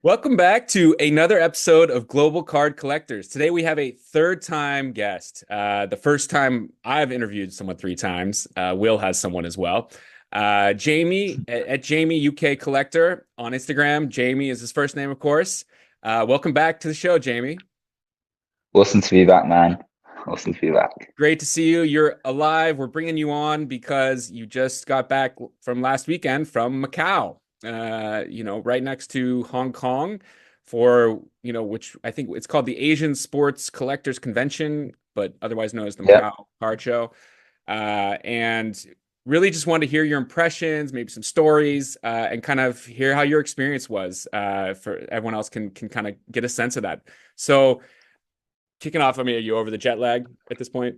Welcome back to another episode of Global Card Collectors. Today we have a third-time guest. The first time I've interviewed someone three times. Will has someone as well. Jamie at Jamie UK Collector on Instagram. Jamie is his first name, of course. Welcome back to the show, Jamie. Awesome to be back, man. Awesome to be back. Great to see you. You're alive. We're bringing you on because you just got back from last weekend from Macau. Right next to Hong Kong for, which I think it's called the Asian Sports Collectors Convention, but otherwise known as the Yep. Macau Card Show. And really just wanted to hear your impressions, maybe some stories, and kind of hear how your experience was, for everyone else can kind of get a sense of that. So kicking off, are you over the jet lag at this point?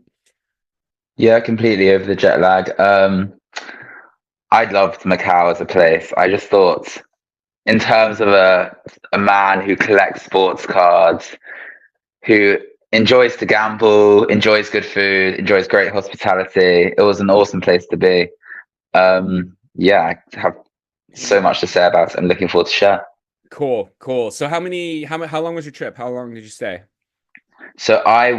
Yeah, completely over the jet lag. I loved Macau as a place. I just thought, in terms of a man who collects sports cards, who enjoys to gamble, enjoys good food, enjoys great hospitality, it was an awesome place to be. Yeah, I have so much to say about it. I'm looking forward to share. Cool. So how long was your trip? How long did you stay? So I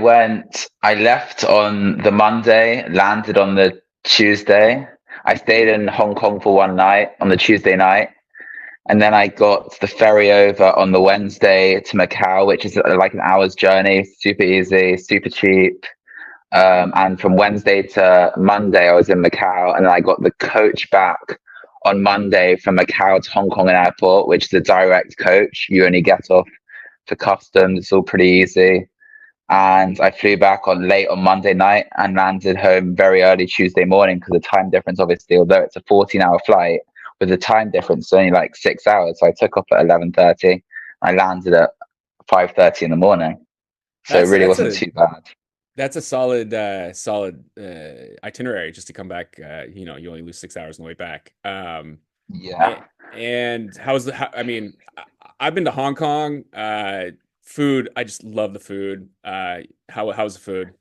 left on the Monday, landed on the Tuesday. I stayed in Hong Kong for one night on the Tuesday night. And then I got the ferry over on the Wednesday to Macau, which is like an hour's journey, super easy, super cheap. And from Wednesday to Monday, I was in Macau, and then I got the coach back on Monday from Macau to Hong Kong Airport, which is a direct coach. You only get off for customs. It's all pretty easy. And I flew back on late on Monday night and landed home very early Tuesday morning because the time difference, obviously, although it's a 14-hour flight, with the time difference, it's only like 6 hours. So I took off at 11:30. I landed at 5:30 in the morning. So it That's really that's wasn't a too bad. that's a solid itinerary just to come back. You only lose 6 hours on the way back. Yeah. And I've been to Hong Kong. Food, I just love the food. How's the food?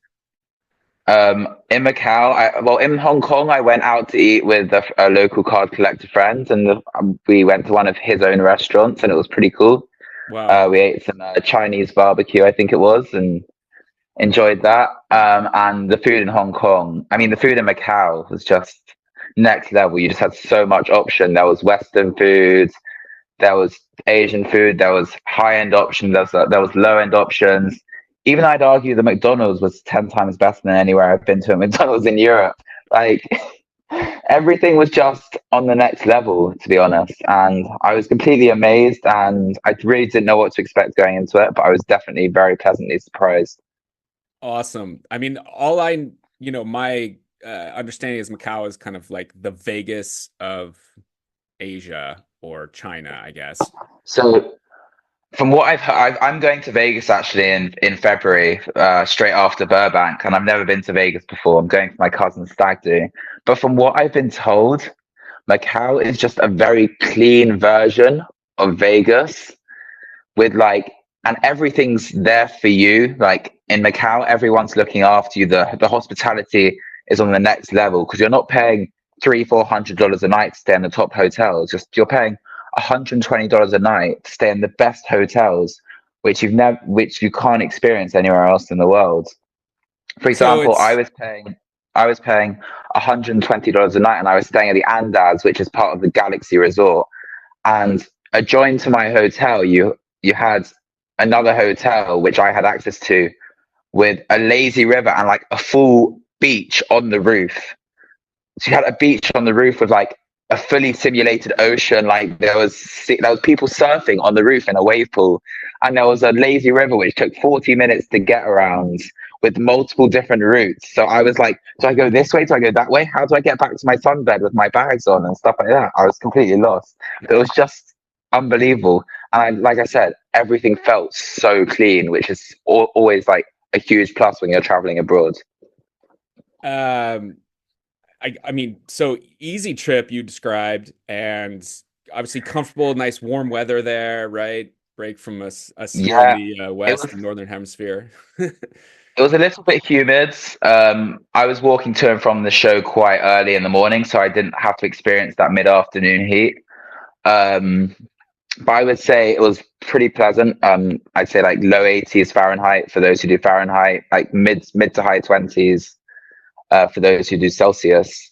In Macau, in Hong Kong, I went out to eat with a local card collector friend, and we went to one of his own restaurants, and it was pretty cool. Wow. We ate some Chinese barbecue, I think it was, and enjoyed that. And the food in Hong Kong, the food in Macau was just next level. You just had so much option. There was Western food, there was Asian food, there was high-end options, there was low-end options. Even I'd argue the McDonald's was 10 times better than anywhere I've been to at McDonald's in Europe. Like everything was just on the next level, to be honest. And I was completely amazed, and I really didn't know what to expect going into it, but I was definitely very pleasantly surprised. Awesome. My understanding is Macau is kind of like the Vegas of Asia or China, I guess. So from what I've heard, I'm going to Vegas actually in February, straight after Burbank, and I've never been to Vegas before. I'm going for my cousin's stag do. But from what I've been told, Macau is just a very clean version of Vegas with and everything's there for you. Like in Macau, everyone's looking after you. The hospitality is on the next level because you're not paying $300-400 a night to stay in the top hotels. Just you're paying $120 a night to stay in the best hotels, which you can't experience anywhere else in the world. For So example, it's I was paying $120 a night, and I was staying at the Andaz, which is part of the Galaxy Resort. And adjoined to my hotel, you had another hotel which I had access to with a lazy river and like a full beach on the roof. So you had a beach on the roof with like a fully simulated ocean. Like there was people surfing on the roof in a wave pool, and there was a lazy river which took 40 minutes to get around with multiple different routes. So I was like, do I go this way? Do I go that way? How do I get back to my sunbed with my bags on and stuff like that? I was completely lost. It was just unbelievable. And like I said, everything felt so clean, which is always like a huge plus when you're traveling abroad. um so easy trip you described, and obviously comfortable, nice warm weather there, right? Break from us here in Yeah, the it was west and northern hemisphere. it was a little bit humid. I was walking to and from the show quite early in the morning, so I didn't have to experience that mid-afternoon heat. Um, but I would say it was pretty pleasant. I'd say like low 80s Fahrenheit for those who do Fahrenheit, like mid to high 20s for those who do Celsius.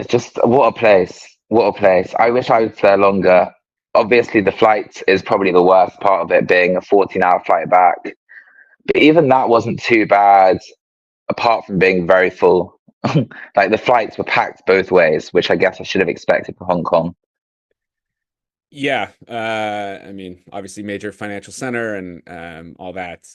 Just what a place! What a place! I wish I was there longer. Obviously, the flight is probably the worst part of it, being a 14-hour flight back. But even that wasn't too bad, apart from being very full. Like the flights were packed both ways, which I guess I should have expected for Hong Kong. Yeah, I mean, obviously major financial center and all that.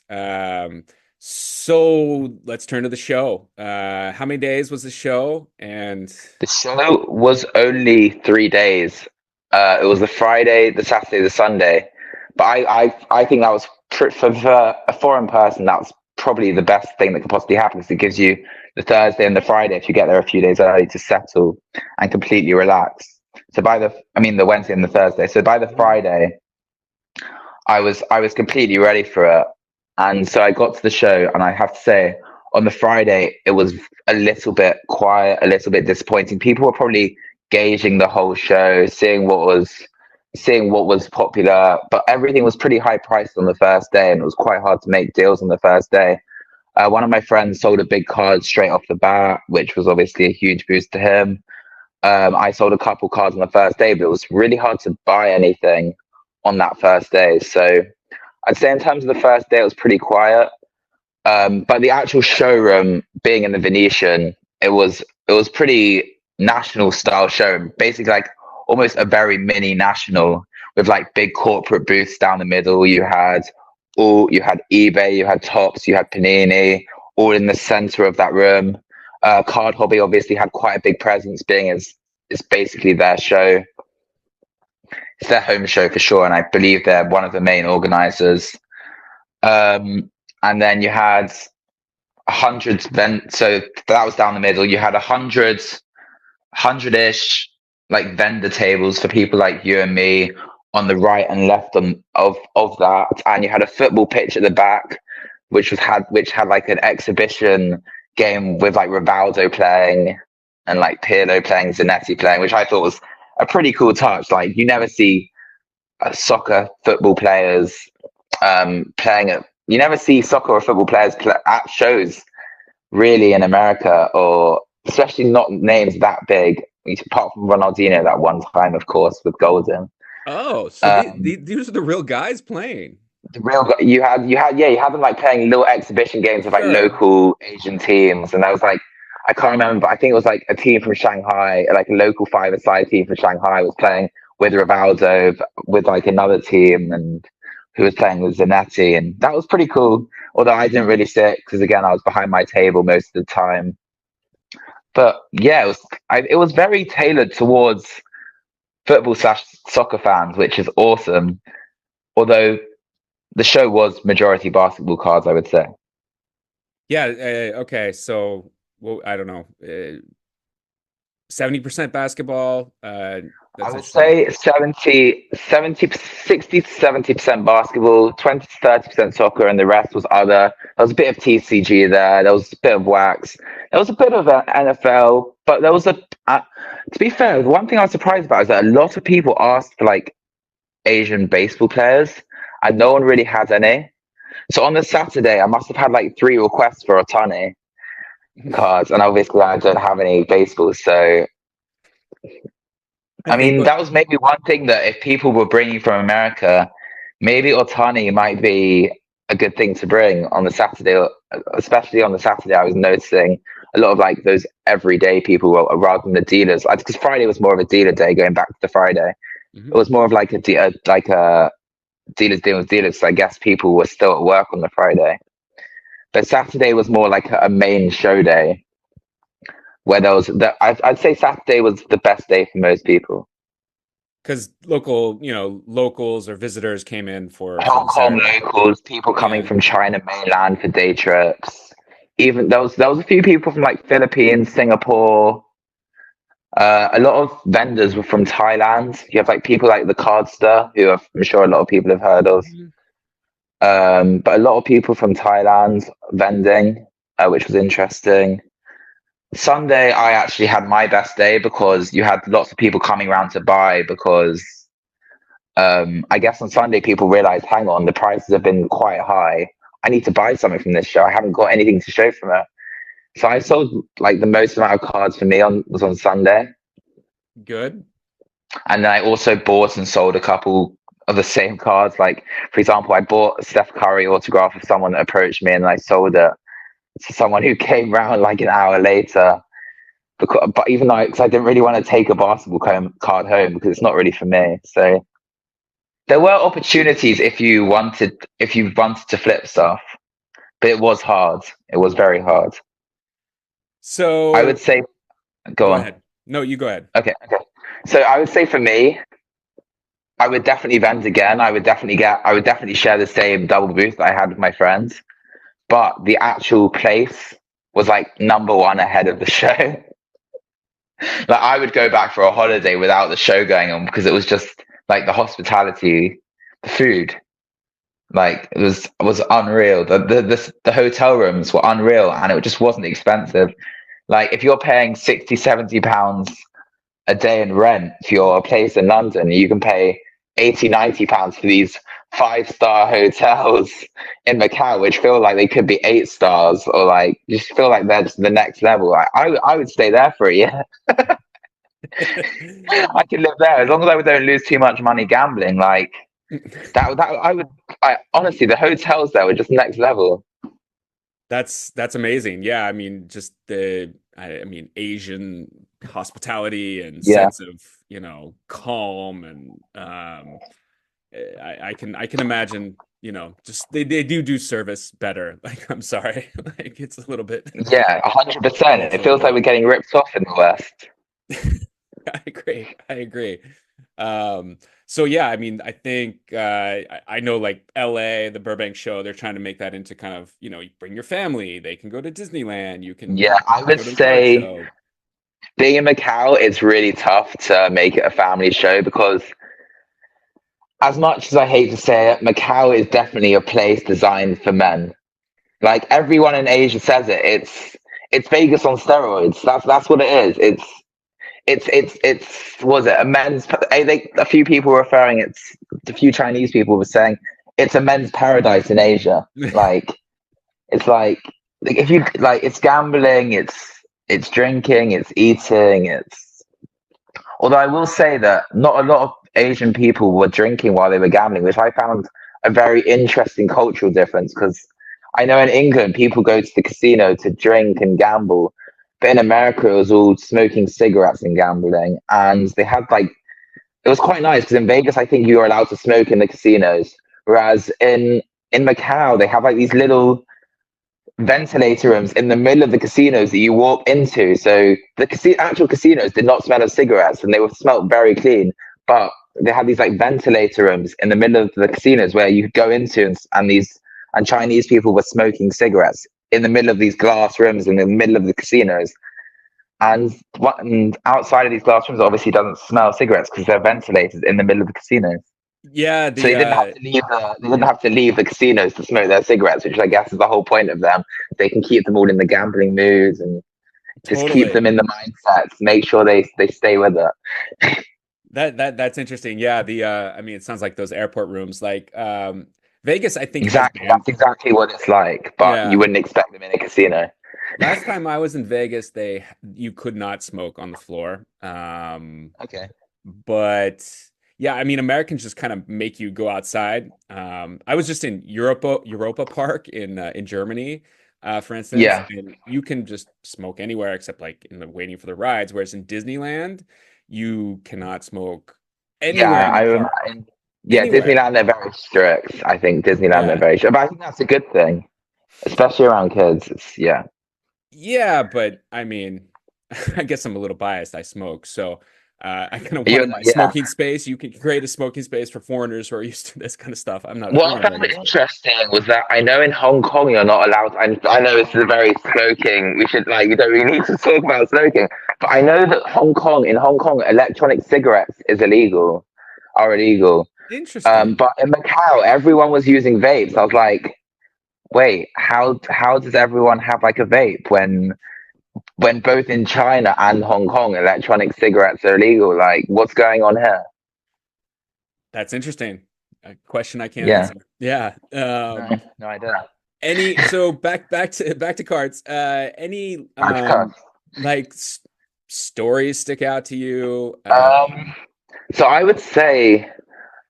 So let's turn to the show. How many days was the show? And The show was only 3 days. It was the Friday, the Saturday, the Sunday. But I think that was for a foreign person, that was probably the best thing that could possibly happen, because it gives you the Thursday and the Friday, if you get there a few days early, to settle and completely relax. So the Wednesday and the Thursday. So by the Friday, I was completely ready for it. And so I got to the show, and I have to say, on the Friday, it was a little bit quiet, a little bit disappointing. People were probably gauging the whole show, seeing what was popular, but everything was pretty high priced on the first day, and it was quite hard to make deals on the first day. One of my friends sold a big card straight off the bat, which was obviously a huge boost to him. I sold a couple cards on the first day, but it was really hard to buy anything on that first day. So I'd say in terms of the first day, it was pretty quiet. But the actual showroom, being in the Venetian, it was pretty national style showroom, basically like almost a very mini national, with like big corporate booths down the middle. You had eBay, you had Tops, you had Panini, all in the center of that room. Card Hobby obviously had quite a big presence, being it's basically their show. It's their home show for sure, and I believe they're one of the main organizers. And then you had hundreds so that was down the middle. You had hundred-ish like vendor tables for people like you and me on the right and left of that, and you had a football pitch at the back, which had like an exhibition game with like Rivaldo playing and like Pirlo playing, Zanetti playing, which I thought was a pretty cool touch. Like you never see football players playing at you never see soccer or football players at shows really in America, or especially not names that big, apart from Ronaldinho that one time, of course, with Golden. oh, so these are the real guys playing. The real you had them like playing little exhibition games with like Sure. local Asian teams, and that was like, I can't remember, but I think it was like a team from Shanghai, like a local five-a-side team from Shanghai was playing with Rivaldo, with like another team, and who was playing with Zanetti, and that was pretty cool. Although I didn't really sit, because again I was behind my table most of the time. But yeah, it was very tailored towards football/soccer fans, which is awesome. Although the show was majority basketball cards, I would say. Yeah, okay. So, well, I don't know. 70% basketball. I That's would interesting. say 60 to 70% basketball, 20 to 30% soccer, and the rest was other. There was a bit of TCG there. There was a bit of wax. There was a bit of NFL, but there was to be fair, the one thing I was surprised about is that a lot of people asked for like Asian baseball players, and no one really had any. So on the Saturday, I must have had like 3 requests for Otani cards, and obviously I don't have any baseballs. So I I think mean, what that was maybe one thing, that if people were bringing from America, maybe Otani might be a good thing to bring on the Saturday, especially on the Saturday. I was noticing a lot of like those everyday people rather than the dealers, because Friday was more of a dealer day. Going back to the Friday, it Mhm. was more of like a dealers dealing with dealers. So I guess people were still at work on the Friday, but Saturday was more like a main show day, where there was that. I'd say Saturday was the best day for most people. Because locals or visitors came in for Hong the Kong Saturday. locals, people coming Yeah. from China mainland for day trips. Even there was a few people from like Philippines, Singapore. A lot of vendors were from Thailand. You have like people like the Cardster, who I'm sure a lot of people have heard of. Mhm. But a lot of people from Thailand vending, which was interesting. Sunday, I actually had my best day because you had lots of people coming around to buy because I guess on Sunday people realized, hang on, the prices have been quite high. I need to buy something from this show. I haven't got anything to show from it. So I sold like the most amount of cards for me was on Sunday. Good. And then I also bought and sold a couple of the same cards. Like, for example, I bought a Steph Curry autograph of someone that approached me, and I sold it to someone who came round like an hour later. But even though, because I didn't really want to take a basketball card home because it's not really for me. So there were opportunities if you wanted to flip stuff, but it was hard. It was very hard. I would So say, go go on. ahead. No, you go ahead. Okay. So I would say for me, I would definitely vend again. I would definitely share the same double booth that I had with my friends. But the actual place was like number one ahead of the show. Like I would go back for a holiday without the show going on because it was just like the hospitality, the food, like it was unreal. The hotel rooms were unreal, and it just wasn't expensive. Like if you're paying 60, 70 pounds a day in rent for your place in London, you can pay 80, 90 pounds for these 5-star hotels in Macau, which feel like they could be 8 stars, or like just feel like they're just the next level. I would stay there for a year. I could live there as long as I don't lose too much money gambling. Like that I would. I honestly, the hotels there were just next level. That's amazing. Yeah, I mean, just I mean, Asian hospitality and Yeah, sense of, calm and I can imagine, just they do service better. Like, I'm sorry, like it's a little bit yeah, 100%. It cultural, feels like but we're getting ripped off in the West. I agree. I agree. So yeah, I mean, I think I know like LA, the Burbank show, they're trying to make that into kind of, you bring your family, they can go to Disneyland, you Yeah, can I would go to the card say show. being in Macau, it's really tough to make it a family show because, as much as I hate to say it, Macau is definitely a place designed for men. Like everyone in Asia says it. It's Vegas on steroids. That's what it is. It's was it a men's? A few people were referring it's a few Chinese people were saying it's a men's paradise in Asia. Like it's like if you like it's gambling, it's drinking, it's eating, it's. Although I will say that not a lot of Asian people were drinking while they were gambling, which I found a very interesting cultural difference because I know in England people go to the casino to drink and gamble, but in America it was all smoking cigarettes and gambling. And they had like it was quite nice because in Vegas I think you were allowed to smoke in the casinos, whereas in Macau they have like these little ventilator rooms in the middle of the casinos that you walk into. So the actual casinos did not smell of cigarettes and they were smelled very clean. But they had these like ventilator rooms in the middle of the casinos where you could go into and Chinese people were smoking cigarettes in the middle of these glass rooms in the middle of the casinos. And outside of these glass rooms obviously doesn't smell cigarettes because they're ventilated in the middle of the casinos. Yeah, So they didn't have to leave the casinos to smoke their cigarettes, which I guess is the whole point of them. They can keep them all in the gambling moods and just keep totally. them in the mindsets, make sure they stay with it. That's interesting. Yeah, I mean, it sounds like those airport rooms, like Vegas, I think has Exactly. banned. That's exactly what it's like, but you Yeah. wouldn't expect them in a casino. Last time I was in Vegas, you could not smoke on the floor. Okay. But yeah, I mean, Americans just kind of make you go outside. I was just in Europa Park in Germany, for instance, Yeah. and you can just smoke anywhere except like in the waiting for the rides. Whereas in Disneyland, you cannot smoke Yeah, anywhere in the park, yeah, anywhere. Disneyland, they're very strict. I think Disneyland, they're Yeah. very strict, but I think that's a good thing, especially around kids. Yeah. Yeah, but I mean, I guess I'm a little biased. I smoke, so I kind of You're wanted not, my yeah. smoking space. You can create a smoking space for foreigners who are used to this kind of stuff. I'm not a What I foreigner in found this, but interesting was that I know in Hong Kong you're not allowed. I know this is a very smoking. We should like we don't really need to talk about smoking, but I know that in Hong Kong, electronic cigarettes are illegal. interesting. But in Macau, everyone was using vapes. I was like, wait, how does everyone have like a vape when when both in China and Hong Kong, electronic cigarettes are illegal. Like, what's going on here? That's interesting. A question I can't Yeah. answer. Yeah. No idea. Any so back to cards. Any Back to cards. like stories stick out to you? So I would say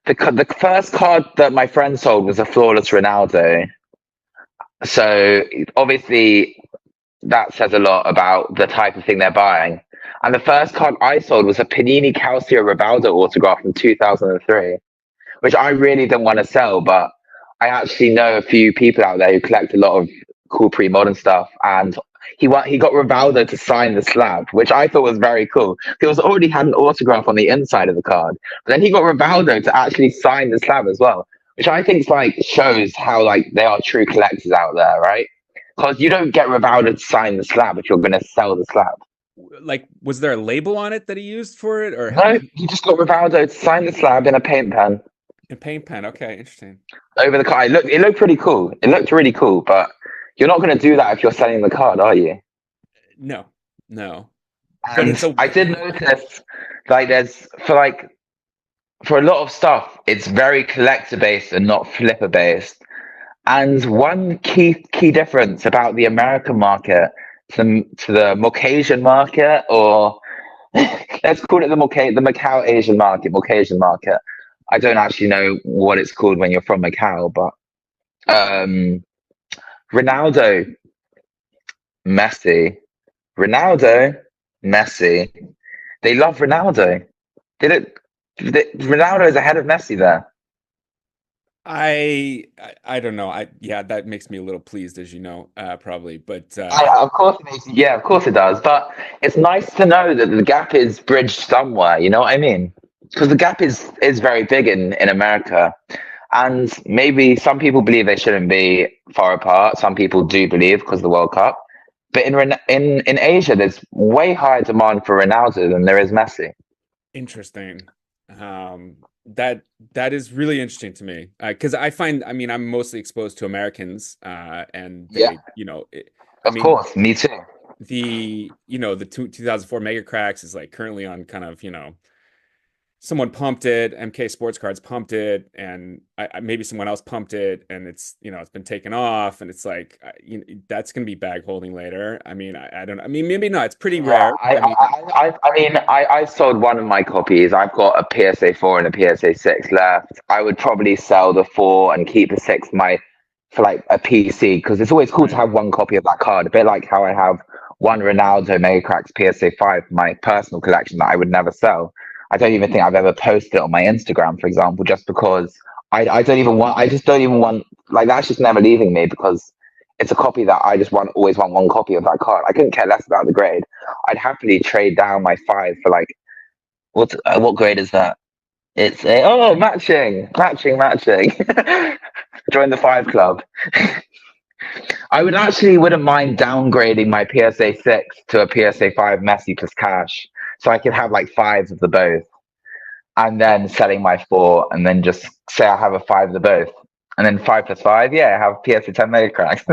the first card that my friend sold was a flawless Ronaldo. So obviously that says a lot about the type of thing they're buying. And the first card I sold was a Panini Calcio Rivaldo autograph from 2003, which I really didn't want to sell, but I actually know a few people out there who collect a lot of cool pre-modern stuff, and he got Rivaldo to sign the slab, which I thought was very cool. He was already had an autograph on the inside of the card, but then he got Rivaldo to actually sign the slab as well, which I think like shows how like they are true collectors out there, right? Because you don't get Rivaldo to sign the slab if you're going to sell the slab. Like, was there a label on it that he used for it, or No, he just got Rivaldo to sign the slab in a paint pen. a paint pen? Okay, interesting. Over the card. It looked pretty cool. It looked really cool, but you're not going to do that if you're selling the card, are you? No, no. But And it's a I did notice, like, for a lot of stuff, it's very collector based and not flipper based. And one key difference about the American market to the Caucasian market, or let's call it the Macau Asian market, Caucasian market. I don't actually know what it's called when you're from Macau, but Ronaldo, Messi, Ronaldo, Messi. They love Ronaldo. Ronaldo is ahead of Messi there. I don't know. Yeah, that makes me a little pleased, as you know, probably. But Of course, yeah, of course it does. But it's nice to know that the gap is bridged somewhere. You know what I mean? Because the gap is very big in America, and maybe some people believe they shouldn't be far apart. Some people do believe because of the World Cup. But in Asia, there's way higher demand for Ronaldo than there is Messi. interesting. That is really interesting to me, because I mean, I'm mostly exposed to Americans, and Yeah, they, I of mean, course, me too. the 2004 Mega Cracks is like currently on kind of, someone pumped it, MK Sports Cards pumped it, and maybe someone else pumped it, and it's it's been taken off, and it's like that's going to be bag holding later. I mean, I don't know. I mean, maybe not. It's pretty Yeah, rare. I mean, I sold one of my copies. I've got a PSA 4 and a PSA 6 left. I would probably sell the 4 and keep the 6 for like a PC, because it's always cool to have one copy of that card. A bit like how I have one Ronaldo Mega Cracks PSA 5 for my personal collection that I would never sell. I don't even think I've ever posted it on my Instagram, for example, just because I just don't even want, like, that's just never leaving me, because it's a copy that I just always want one copy of that card. I couldn't care less about the grade. I'd happily trade down my 5 for like, what grade is that? It's matching. Join the 5 club. I wouldn't mind downgrading my PSA 6 to a PSA 5 Messi plus cash, so I could have like 5s of the both, and then selling my 4, and then just say I have a 5 of the both, and then 5 plus 5, yeah, I have PSA 10 Mega Cracks.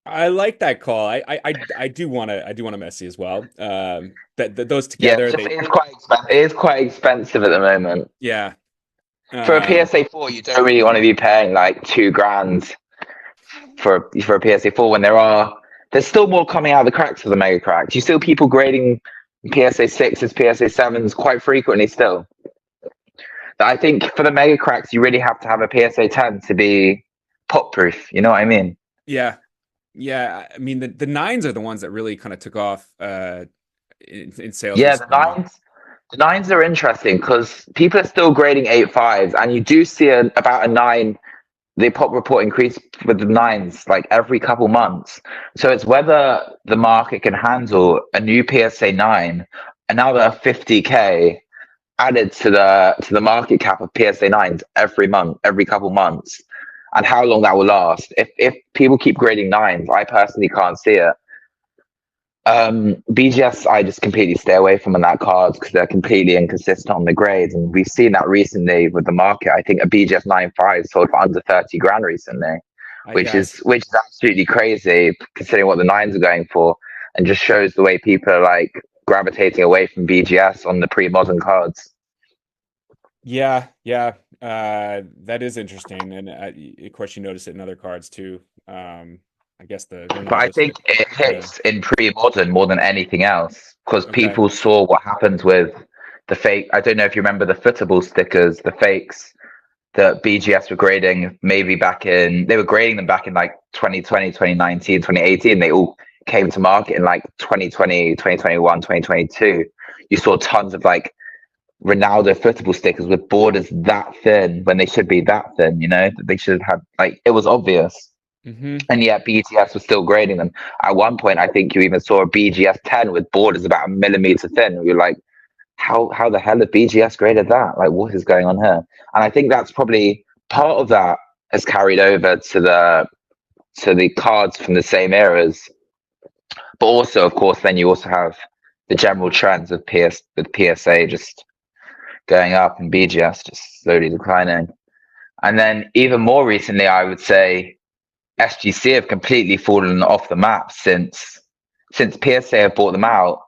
I like that call. I do want to Messi as well. Those Yeah, together, it is quite expensive at the moment. yeah. For a PSA 4, you don't really want to be paying like $2,000 for a PSA 4 when there's still more coming out of the cracks for the Mega Cracks. You still people grading PSA 6s, PSA 7s quite frequently still. I think for the Mega Cracks, you really have to have a PSA 10 to be pop proof. You know what I mean? Yeah. Yeah. I mean, the nines are the ones that really kind of took off in sales. Yeah, the nines are interesting because people are still grading 8.5s, and you do see about a 9. The pop report increase with the 9s like every couple months. So it's whether the market can handle a new PSA 9, another 50K added to the market cap of PSA 9s every month, every couple months, and how long that will last. If people keep grading 9s, I personally can't see it. BGS, I just completely stay away from on that card because they're completely inconsistent on the grades, and we've seen that recently with the market. I think a BGS 9.5 sold for under 30 grand recently, which is absolutely crazy considering what the 9s are going for. and just shows the way people are like gravitating away from BGS on the pre-modern cards. Yeah, yeah, that is interesting, and of course you notice it in other cards too. I guess the But I Ronaldo think it yeah. hits in pre-modern more than anything else because Okay. people saw what happened with the fake. I don't know if you remember the footable stickers, the fakes that BGS were grading maybe back in, they were grading them back in like 2020, 2019, 2018. They all came to market in like 2020, 2021, 2022. You saw tons of like Ronaldo football stickers with borders that thin when they should be that thin, you know, they should have had like, it was obvious. Mm-hmm. And yet BGS was still grading them. At one point, I think you even saw a BGS 10 with borders about a millimeter thin. You're like, how the hell have BGS graded that? Like, what is going on here? And I think that's probably part of that has carried over to the cards from the same eras. But also, of course, then you also have the general trends of PSA just going up and BGS just slowly declining. And then even more recently, I would say SGC have completely fallen off the map since PSA have bought them out.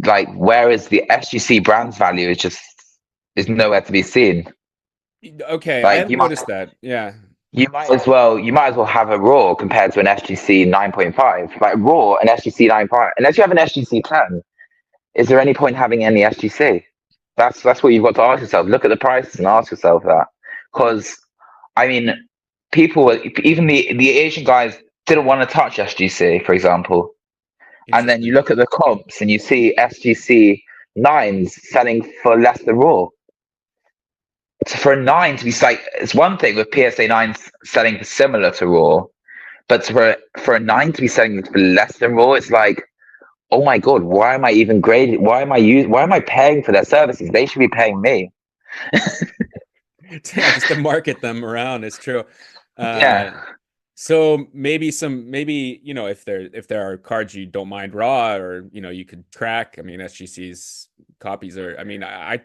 Like, whereas the SGC brand's value is nowhere to be seen. Okay, I Like hadn't noticed that. Yeah. you might as well have a Raw compared to an SGC 9.5. Like Raw and SGC 9.5. Unless you have an SGC 10, is there any point having any SGC? That's what you've got to ask yourself. Look at the prices and ask yourself that. Because I mean, people, even the Asian guys didn't want to touch SGC, for example. And then you look at the comps and you see SGC 9s selling for less than Raw. So for a 9 to be like, it's one thing with PSA 9s selling for similar to Raw, but for a 9 to be selling for less than Raw, it's like, oh my God, why am I even grading? Why am I paying for their services? They should be paying me. Yeah, just to market them around. It's true. Yeah. So maybe you know, if there are cards you don't mind raw, or you know, you could track. I mean, SGC's copies are. I mean, I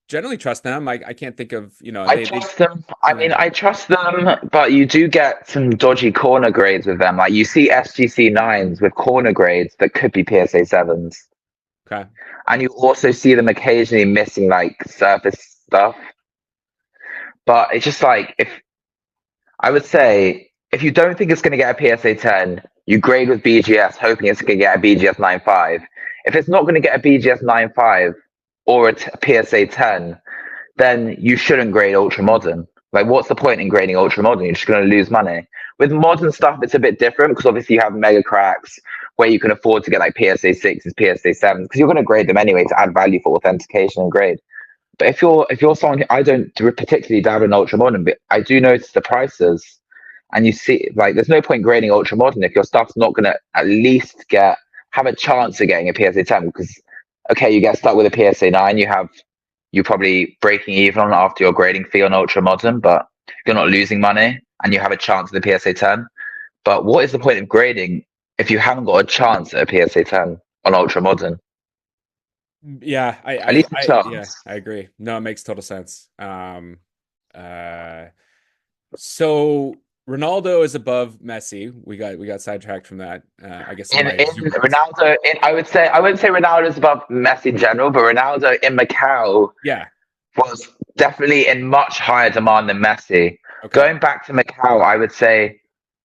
generally trust them. I can't think of, you know, I trust them. I yeah. mean, I trust them, but you do get some dodgy corner grades with them. Like you see SGC 9s with corner grades that could be PSA 7s. Okay. And you also see them occasionally missing like surface stuff. But it's just like, if I would say, if you don't think it's going to get a PSA 10, you grade with BGS, hoping it's going to get a BGS 9.5. If it's not going to get a BGS 9.5 or a PSA 10, then you shouldn't grade ultra modern. Like, what's the point in grading ultra modern? You're just going to lose money. With modern stuff, it's a bit different because obviously you have mega cracks where you can afford to get like PSA 6s, PSA 7s, because you're going to grade them anyway to add value for authentication and grade. But if you're someone who, I don't particularly dabble in ultra modern, but I do notice the prices, and you see like there's no point grading ultra modern if your stuff's not going to at least have a chance of getting a PSA 10. Because okay, you get stuck with a PSA 9, you're probably breaking even on after your grading fee on ultra modern, but you're not losing money and you have a chance at the PSA 10. But what is the point of grading if you haven't got a chance at a PSA 10 on ultra modern? Yeah, At least a yeah, chance. I agree. No, it makes total sense. So Ronaldo is above Messi. We got sidetracked from that. I guess in In my Ronaldo, I wouldn't say Ronaldo is above Messi in general, but Ronaldo in Macau yeah. was definitely in much higher demand than Messi. Okay. Going back to Macau, I would say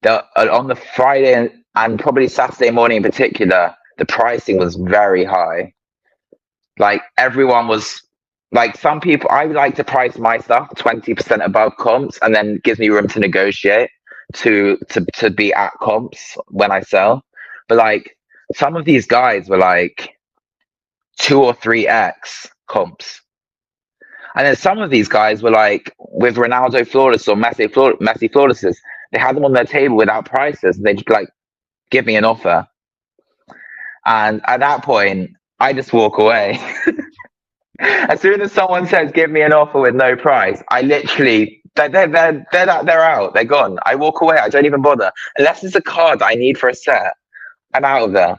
that on the Friday and probably Saturday morning in particular, the pricing was very high. Like everyone was like, some people, I like to price my stuff 20% above comps, and then gives me room to negotiate to be at comps when I sell. But like some of these guys were like 2 or 3x comps. And then some of these guys were like with Ronaldo flawless or Messi flawlesses, they had them on their table without prices. They'd just be like, give me an offer. And at that point, I just walk away. As soon as someone says, give me an offer with no price, I literally, they're out. They're gone. I walk away. I don't even bother. Unless it's a card I need for a set, I'm out of there.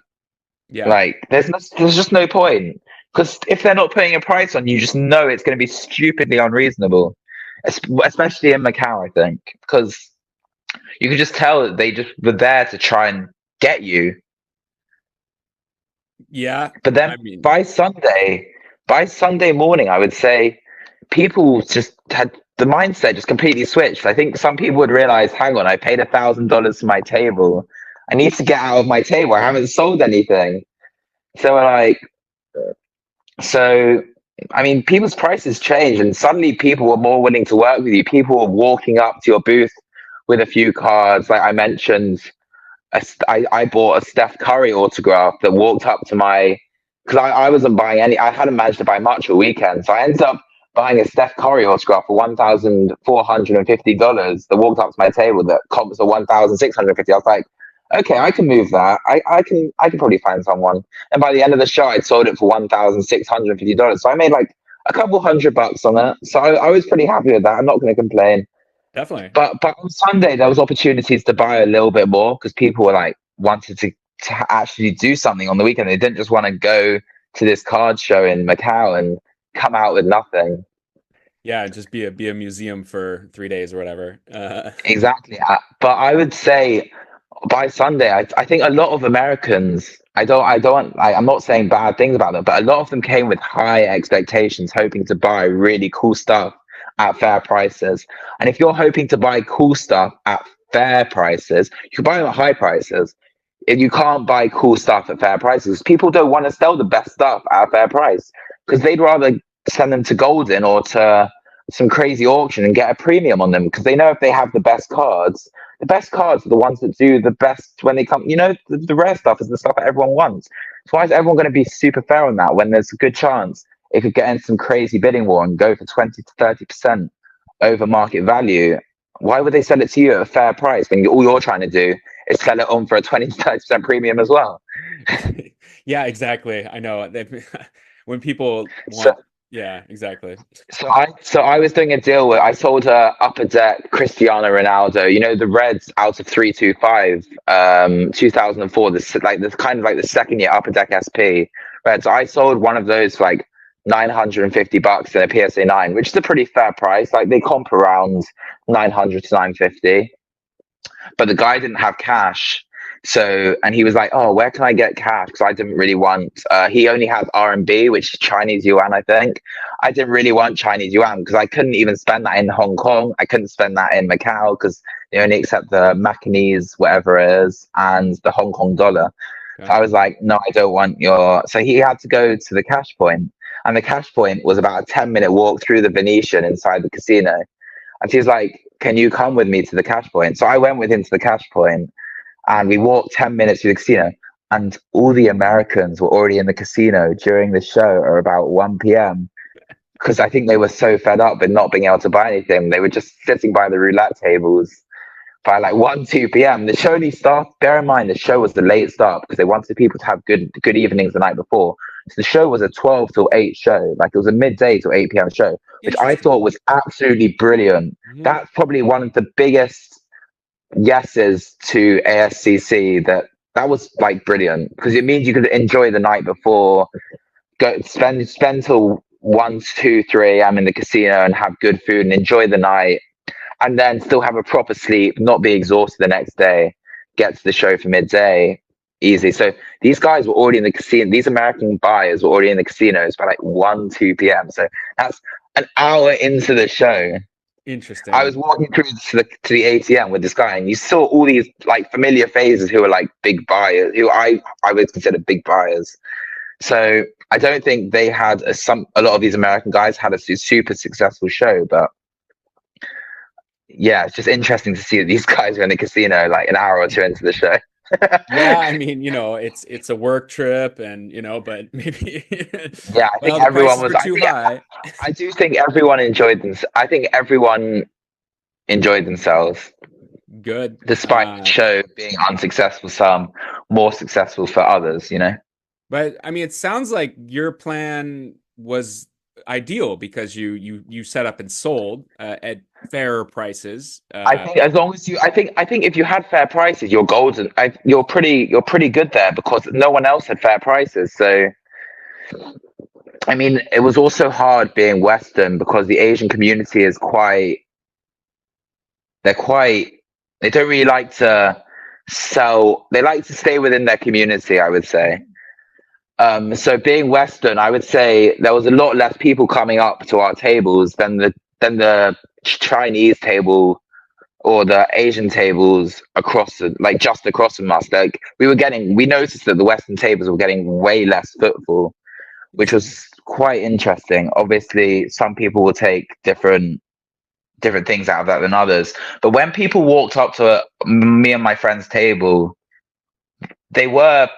Yeah. Like, there's just no point. Because if they're not putting a price on, you just know it's going to be stupidly unreasonable. Especially in Macau, I think. Because you can just tell that they just were there to try and get you. Yeah, But then I mean, by Sunday morning, I would say people just had the mindset just completely switched. I think some people would realize, hang on, I paid $1,000 for my table. I need to get out of my table. I haven't sold anything. So like, so I mean, people's prices change, and suddenly people were more willing to work with you. People were walking up to your booth with a few cards. Like I mentioned, I bought a Steph Curry autograph that walked up to my, because I wasn't buying any, I hadn't managed to buy much all weekend. So I ended up buying a Steph Curry autograph for $1,450 that walked up to my table that comps for 1,650. I was like, okay, I can move that. I can probably find someone. And by the end of the show, I'd sold it for $1,650. So I made like a couple $100 on it. So I was pretty happy with that. I'm not going to complain. definitely. But on Sunday there was opportunities to buy a little bit more because people were like wanted to actually do something on the weekend. They didn't just want to go to this card show in Macau and come out with nothing. Yeah, just be a museum for 3 days or whatever. Exactly. But I would say by Sunday, I think a lot of Americans, I'm not saying bad things about them, but a lot of them came with high expectations, hoping to buy really cool stuff at fair prices. And if you're hoping to buy cool stuff at fair prices, you can buy them at high prices. If you can't buy cool stuff at fair prices, people don't want to sell the best stuff at a fair price because they'd rather send them to Golden or to some crazy auction and get a premium on them because they know if they have the best cards are the ones that do the best when they come. The rare stuff is the stuff that everyone wants. So why is everyone going to be super fair on that when there's a good chance it could get into some crazy bidding war and go for 20 to 30% over market value? Why would they sell it to you at a fair price when all you're trying to do is sell it on for a 20 to 30% premium as well? Yeah, exactly. I know. When people So want, yeah, exactly. so I was doing a deal where I sold her upper deck Cristiano Ronaldo, the Reds out of 325, 2004, this kind of like the second year upper deck SP Reds. I sold one of those for like $950 in a PSA 9, which is a pretty fair price. Like they comp around 900 to 950, but the guy didn't have cash. So, and he was like, "Oh, where can I get cash?" Because I didn't really want. He only had RMB, which is Chinese yuan, I think. I didn't really want Chinese yuan because I couldn't even spend that in Hong Kong. I couldn't spend that in Macau because they only accept the Macanese, whatever it is, and the Hong Kong dollar. So I Gotcha. was like, "No, I don't want your." So he had to go to the cash point, and the cash point was about a 10-minute walk through the Venetian inside the casino. And he's like, "Can you come with me to the cash point?" So I went with him to the cash point and we walked 10 minutes to the casino. And all the Americans were already in the casino during the show or about 1 p.m. because I think they were so fed up with not being able to buy anything. They were just sitting by the roulette tables by like 1, 2 p.m. The show only started, bear in mind, the show was the late start because they wanted people to have good evenings the night before. So the show was a 12 till 8 show. Like it was a midday till 8 p.m. show, which I thought Interesting. was absolutely brilliant. Mhm. That's probably one of the biggest yeses to ASCC that was like brilliant because it means you could enjoy the night before, go spend till 1, 2, 3 a.m. in the casino and have good food and enjoy the night, and then still have a proper sleep, not be exhausted the next day, get to the show for midday easy. So these guys were already in the casino. These American buyers were already in the casinos by like 1, 2 p.m. So that's an hour into the show. I was Interesting. walking through to the ATM with this guy, and you saw all these like familiar faces who were like big buyers, who I would consider big buyers. So I don't think they had a lot of these American guys had a super successful show, but yeah, it's just interesting to see that these guys are in the casino like an hour or two into the show. Yeah, I mean, it's a work trip and, but maybe Yeah, I think well, the everyone prices was. were too high. I do think everyone enjoyed them. I think everyone enjoyed themselves, Good. despite the show being unsuccessful. Some more successful for others. But I mean, it sounds like your plan was ideal because you set up and sold at fairer prices. I think as long as I think if you had fair prices, you're golden. You're pretty good there because no one else had fair prices. So I mean, it was also hard being Western because the Asian community is quite. They're quite. They don't really like to sell. They like to stay within their community, I would say. So being Western, I would say there was a lot less people coming up to our tables than the Chinese table or the Asian tables across like just across from us. Like we noticed that the Western tables were getting way less footfall, which was quite interesting. Obviously, some people will take different things out of that than others. But when people walked up to me and my friend's table, they were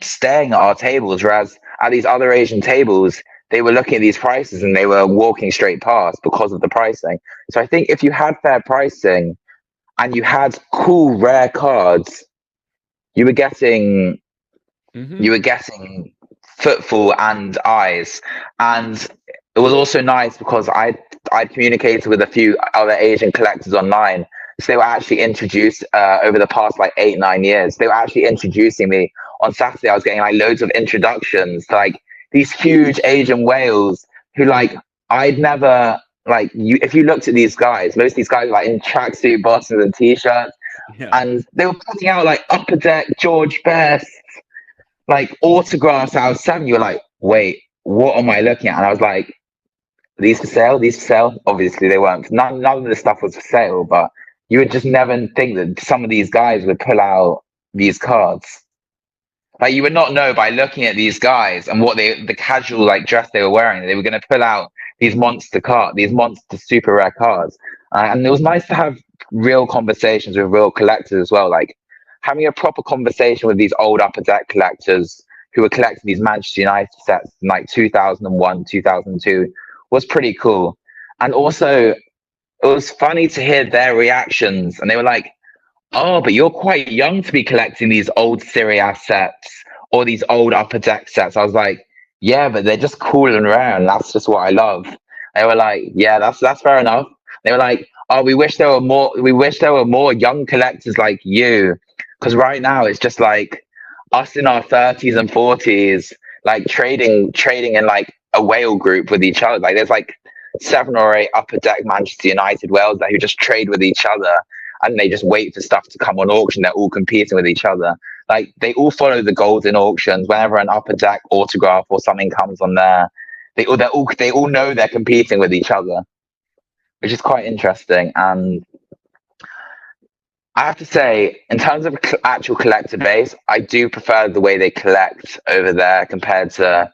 staying at our tables, whereas at these other Asian tables, they were looking at these prices and they were walking straight past because of the pricing. So I think if you had fair pricing and you had cool rare cards, you were getting Hmm. you were getting footfall and eyes. And it was also nice because I'd communicated with a few other Asian collectors online. So they were actually introduced over the past like 8, 9 years. They were actually introducing me on Saturday. I was getting like loads of introductions to like these huge Asian whales who like I'd never like you. If you looked at these guys, most of these guys were like in tracksuit bottoms and t-shirts, Yeah. and they were putting out like upper deck George Best like autographs out of seven. You're like, wait, what am I looking at? And I was like, these for sale, these for sale. Obviously, they weren't. None of the stuff was for sale, but you would just never think that some of these guys would pull out these cards. Like you would not know by looking at these guys and what the casual like dress they were wearing. They were going to pull out these monster super rare cards, and it was nice to have real conversations with real collectors as well. Like having a proper conversation with these old upper deck collectors who were collecting these Manchester United sets in like 2001, 2002 was pretty cool. And also, it was funny to hear their reactions, and they were like, "Oh, but you're quite young to be collecting these old Syria sets or these old upper deck sets." I was like, "Yeah, but they're just cool and rare, and that's just what I love." They were like, "Yeah, that's fair enough." They were like, "Oh, we wish there were more. We wish there were more young collectors like you, because right now it's just like us in our 30s and 40s, like trading in like a whale group with each other. Like there's like 7 or 8 upper deck Manchester United whales there who just trade with each other." And they just wait for stuff to come on auction. They're all competing with each other. Like they all follow the golden auctions. Whenever an upper deck autograph or something comes on there, they all know they're competing with each other, which is quite interesting. And I have to say, in terms of actual collector base, I do prefer the way they collect over there compared to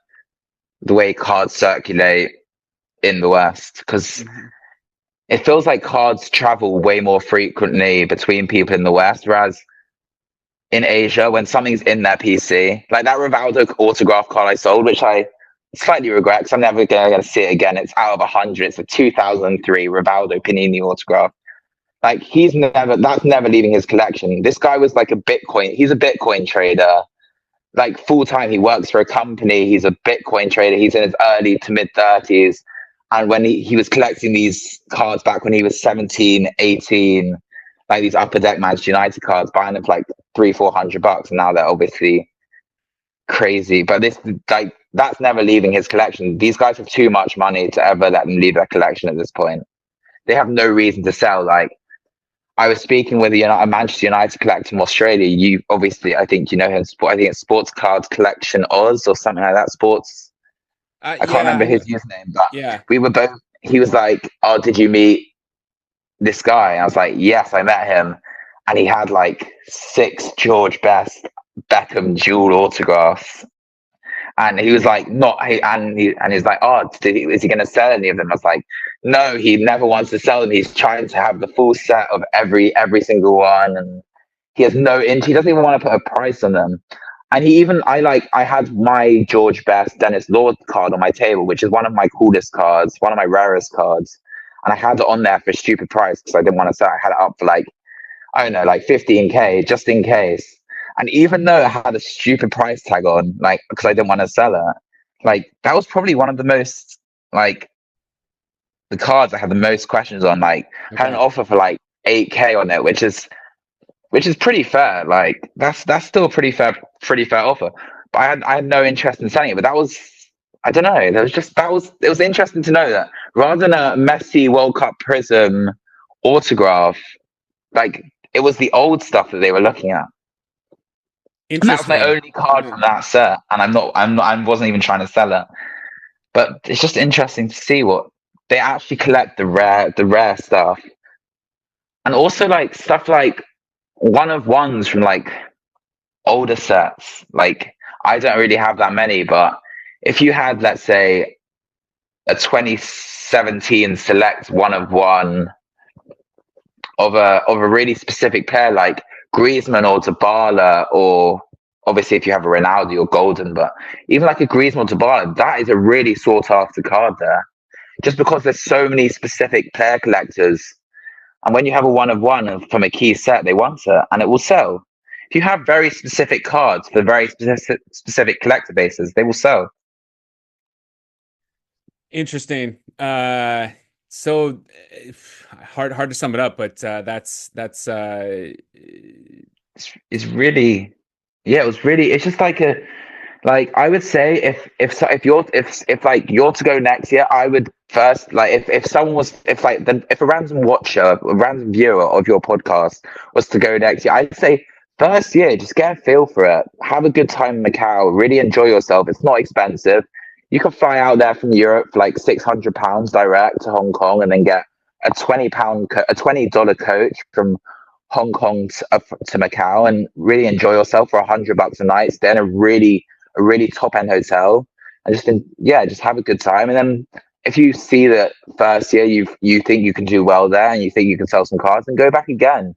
the way cards circulate in the West, because Hmm. it feels like cards travel way more frequently between people in the West, whereas in Asia, when something's in their PC, like that Rivaldo autograph card I sold, which I slightly regret because I'm never going to see it again. It's out of 100. It's a 2003 Rivaldo Panini autograph. Like that's never leaving his collection. This guy was like he's a Bitcoin trader. Like full time, he works for a company. He's a Bitcoin trader. He's in his early to mid 30s. And when he was collecting these cards back when he was 17, 18, like these upper deck Manchester United cards, buying them for like 300-400 bucks. And now they're obviously crazy. But this like that's never leaving his collection. These guys have too much money to ever let them leave their collection at this point. They have no reason to sell. Like I was speaking with a Manchester United collector from Australia. You obviously, I think you know him. I think it's Sports Cards Collection Oz or something like that. Sports. I can't Yeah, remember his username, but yeah. we were both. He was like, "Oh, did you meet this guy?" And I was like, "Yes, I met him." And he had like 6 George Best Beckham dual autographs. And he was like, he's like, "Oh, is he going to sell any of them?" I was like, "No, he never wants to sell them. He's trying to have the full set of every single one, and he has no int. He doesn't even want to put a price on them." And I had my George Best Dennis Lord card on my table, which is one of my coolest cards, one of my rarest cards, and I had it on there for a stupid price because I didn't want to sell. I had it up for like I don't know, like 15K just in case. And even though it had a stupid price tag on, like, because I didn't want to sell it, like, that was probably one of the most, like, the cards I had the most questions on. Like, had an Okay. offer for like 8K on it, which is pretty fair. Like, that's still a pretty fair offer. But I had no interest in selling it. But that was, I don't know. It was interesting to know that rather than a Messi World Cup Prism autograph, like it was the old stuff that they were looking at. And that was my Interesting. only card from that set. And I wasn't even trying to sell it. But it's just interesting to see what they actually collect, the rare stuff. And also like stuff like one of ones from like older sets. Like I don't really have that many, but if you had, let's say, a 2017 select one of one of a really specific player like Griezmann or Dybala, or obviously if you have a Ronaldo or Golden, but even like a Griezmann or Dybala, that is a really sought after card there. Just because there's so many specific player collectors, and when you have a one of one from a key set, they want it and it will sell. If you have very specific cards for very specific collector bases, they will sell. Interesting. So hard to sum it up, but that's It's really, yeah, it was really, it's just like a, like I would say if like you're to go next year, I would first, like if someone was, if a random watcher, a random viewer of your podcast was to go next year, I'd say first year just get a feel for it, have a good time in Macau, really enjoy yourself. It's not expensive. You can fly out there from Europe for like £600 direct to Hong Kong, and then get a a $20 coach from Hong Kong to Macau, and really enjoy yourself for $100 a night. Stay in a really top end hotel, and just have a good time. And then if you see that first year you think you can do well there, and you think you can sell some cards, and go back again.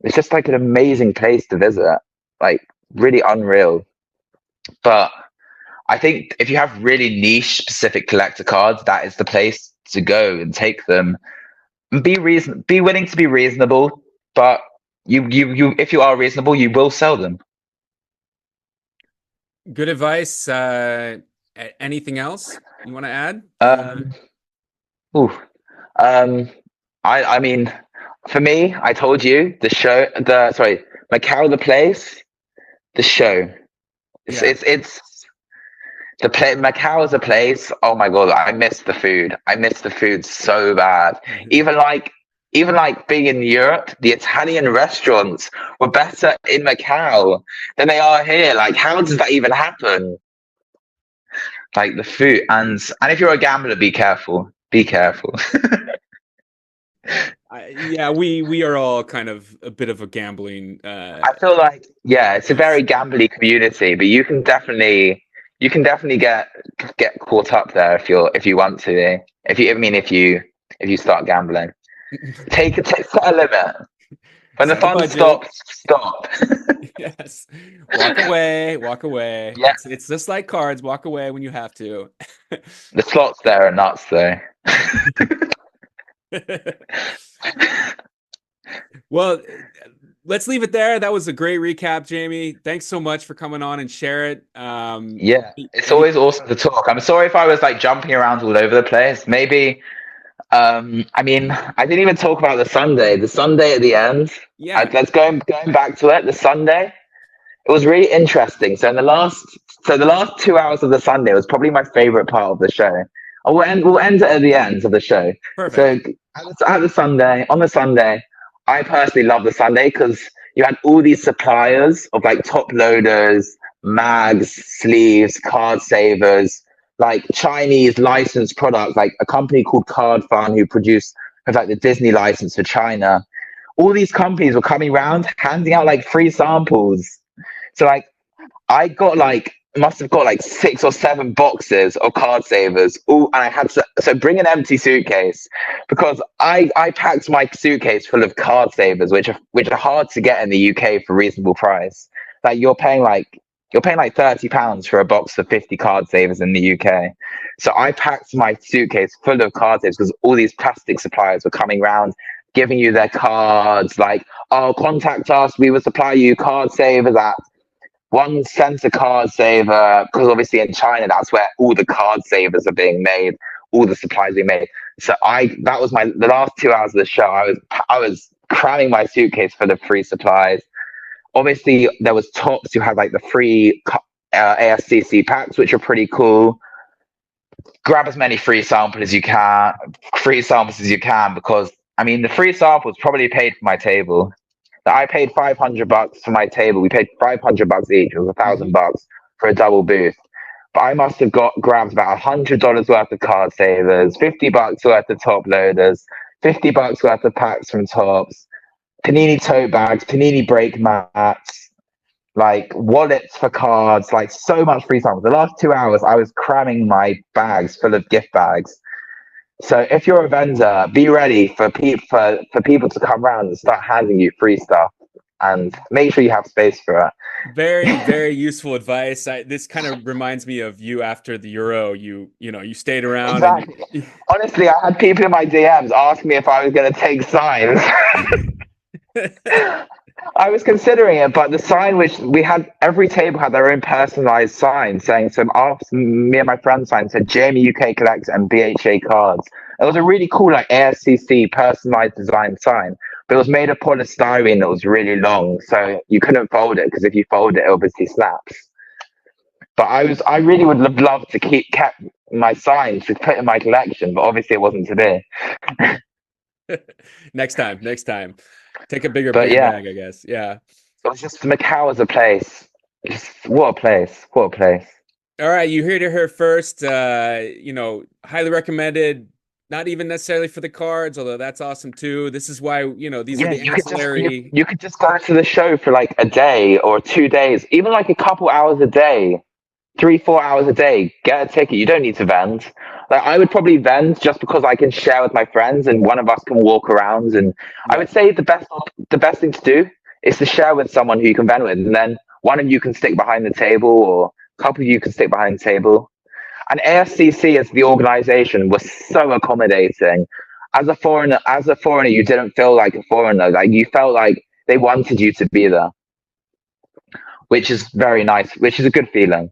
It's just like an amazing place to visit, like really unreal. But I think if you have really niche specific collector cards, that is the place to go and take them. And be willing to be reasonable, but you if you are reasonable, you will sell them. good advice. Anything else you want to add? Ooh, um, I mean, for me, I told you Macau the place, the show. It's the play. Macau is a place. Oh my god, I miss the food. I miss the food so bad. Even like being in Europe, the Italian restaurants were better in Macau than they are here. Like, how does that even happen? Like the food, and if you're a gambler, be careful. Be careful. Yeah, we are all kind of a bit of a gambling. I feel like, yeah, it's a very gambly community, but you can definitely get caught up there if you want to. If you start gambling, set a limit. When the Set a fun budget. stops, stop. Yes, walk away, walk away. Yeah, It's just like cards. Walk away when you have to. the slots there are nuts, though. Well, let's leave it there. That was a great recap, Jamie. Thanks so much for coming on and share it. Yeah, it's always awesome to talk. I'm sorry if I was like jumping around all over the place. Maybe, I mean, I didn't even talk about the Sunday. The Sunday at the end. Yeah. Let's going back to it. The Sunday. It was really interesting. So the last 2 hours of the Sunday was probably my favorite part of the show. We'll end it at the end of the show. Perfect. So on the Sunday, I personally love the Sunday because you had all these suppliers of like top loaders, mags, sleeves, card savers, like Chinese licensed products, like a company called Card Fun who have like the Disney license for China. All these companies were coming around handing out like free samples. So like I must have got like 6 or 7 boxes of card savers. And I had to bring an empty suitcase because I packed my suitcase full of card savers, which are hard to get in the UK for reasonable price. Like you're paying like £30 for a box of 50 card savers in the UK. So I packed my suitcase full of card savers because all these plastic suppliers were coming around giving you their cards, like, oh, contact us, we will supply you card savers at 1 cent a card saver, because obviously in China that's where all the card savers are being made, all the supplies being made. So that was the last 2 hours of the show. I was cramming my suitcase full of free supplies. Obviously there was Tops who had like the free ASCC packs, which are pretty cool. Grab as many free samples as you can, because I mean the free samples probably paid for my table. I paid $500 for my table. We paid $500 each. It was $1,000 for a double booth. But I must have grabbed about $100 worth of card savers, $50 worth of top loaders, $50 worth of packs from Tops, Panini tote bags, Panini brake mats, like wallets for cards, like so much free stuff. The last 2 hours, I was cramming my bags full of gift bags. So if you're a vendor, be ready for people to come around and start handing you free stuff, and make sure you have space for it. Very, very useful advice. This kind of reminds me of you after the Euro. You stayed around. Exactly. And Honestly, I had people in my DMs asking me if I was going to take signs. I was considering it, but the sign which we had, every table had their own personalized sign saying, so me and my friend sign said Jamie UK Collect and BHA Cards. It was a really cool, like ASCC personalized design sign, but it was made of polystyrene that was really long, so you couldn't fold it because if you fold it, it obviously snaps. But I really would have loved to kept my signs to put in my collection, but obviously it wasn't to be. Next time. Take a bigger bag, I guess. Yeah. It was just Macau as a place. Just what a place. What a place. All right, you heard it here first. Highly recommended. Not even necessarily for the cards, although that's awesome too. This is why, these are the ancillary. You could just go to the show for like a day or 2 days, even like a couple hours a day, 3-4 hours a day. Get a ticket. You don't need to vend. Like I would probably vend just because I can share with my friends and one of us can walk around. And I would say the best thing to do is to share with someone who you can vend with, and then one of you can stick behind the table or a couple of you can stick behind the table. And ASCC as the organization was so accommodating. As a foreigner, you didn't feel like a foreigner. Like you felt like they wanted you to be there, which is very nice, which is a good feeling.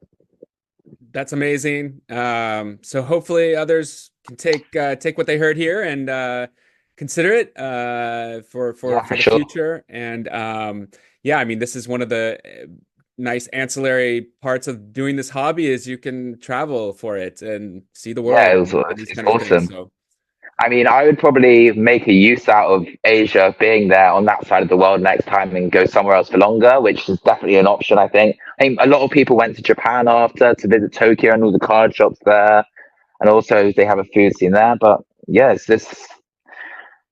That's amazing. So hopefully others can take what they heard here and consider it for the future. And I mean, this is one of the nice ancillary parts of doing this hobby is you can travel for it and see the world. Yeah, it's awesome. So. I mean, I would probably make a use out of Asia being there on that side of the world next time and go somewhere else for longer, which is definitely an option, I think. I think a lot of people went to Japan after to visit Tokyo and all the card shops there. And also they have a food scene there. But yeah, it's just,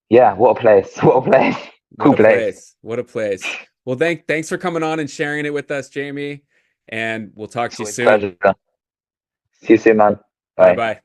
what a place. What a place. Cool place. What a place. Well, thanks for coming on and sharing it with us, Jamie. And we'll talk to you soon. Pleasure. See you soon, man. Bye. Bye.